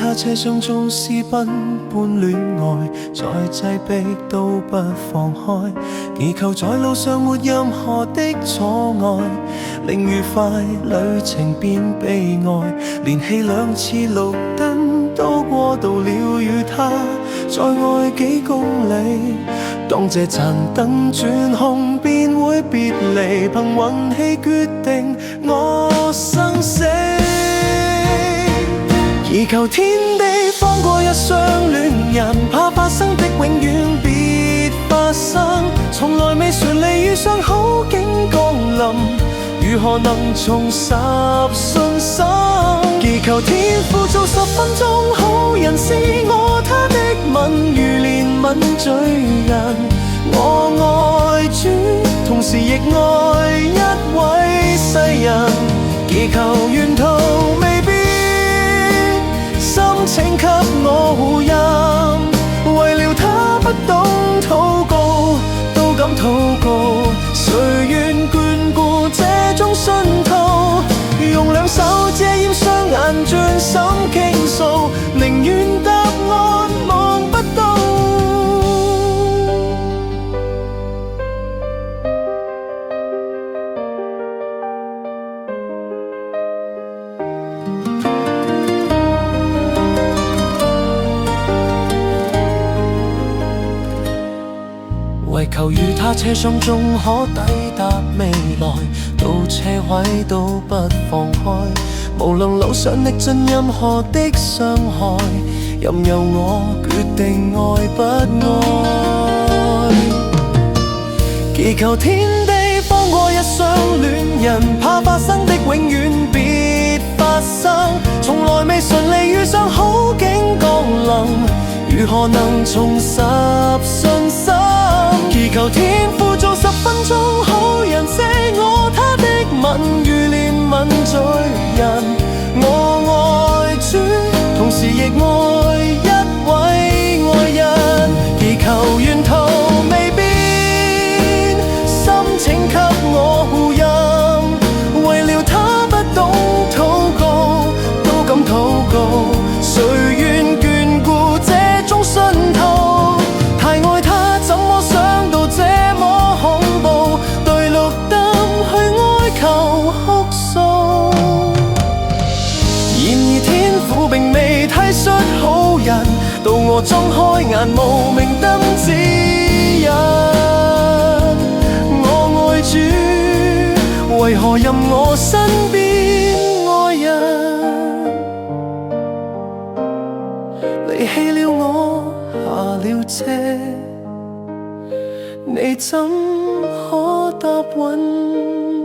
他車廂中私奔般戀愛，再擠迫都不放開，祈求在路上沒任何的阻礙，令愉快旅程變悲哀。連氣2次綠燈都過度了，與他再愛幾公里，當這盞燈轉紅便會別離，憑運氣決定我生死，祈求天地放過一雙戀人，怕發生的永遠別發生，從來未順利遇上好景降臨，如何能重拾信心？祈求天父做10分鐘好人，是我他的吻如憐憫罪人，我愛主，同時亦愛一位世人，祈求沿途未必請給我任，為了他不懂禱告，都敢禱告。誰願眷顧這種信徒？用2手遮掩雙眼，專心傾訴，寧願答案望不到。為求與他車廂中可抵達未來，到車位都不放開，無論路上歷盡任何的傷害，任由我決定愛不愛。祈求天地放過一雙戀人，怕發生的永遠別發生，從來未順利遇上好景降臨，如何能重拾信心？祈求天父做10分鐘好人，借我他的吻如憐憫罪人，我愛主，同時亦愛一位愛人，祈求沿途未變，心請給我任，為了他不懂禱告，都敢禱告。誰願眷顧這種信徒？太愛他，怎麼想到這麼恐怖？對綠燈去哀求哭訴。然而天父並未體恤好人，到我睜開眼無明燈指引。我愛主，為何任我身邊愛人離棄了我，下了車，你怎可答允？